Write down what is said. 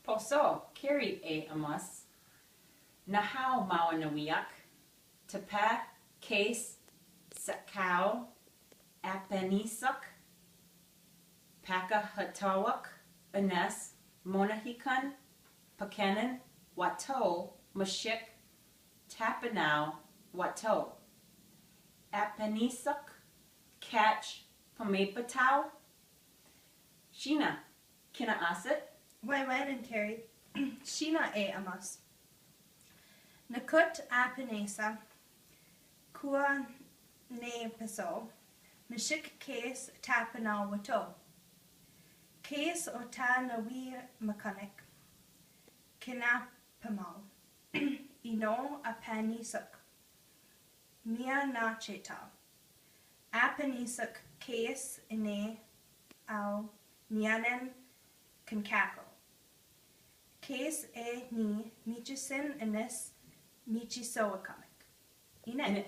Poso, Kiri A Amos, Nahau Mawanawiak, Tepa, Case, Sakau, Apanisuk, Pakahutawak, Ines, Monahikan, Pakanan, Wato, Mashik, Tapanow, Wato, Apanisuk, Catch, Pamapatow, Sheena, Kina Asit, Waiwan and Terry, Sheena A Amos, Nakut Apanesa, Kua Ne Paso, Mashik Case Tapana Wato, Case Ota Nawi Mechanic, Kinapamo, Ino Apanisuk, Mia Na Cheta, Apanisuk Case Ine Au Nianen Kankako. Case E Ni Michisen Ines Michisoa comic. Ine.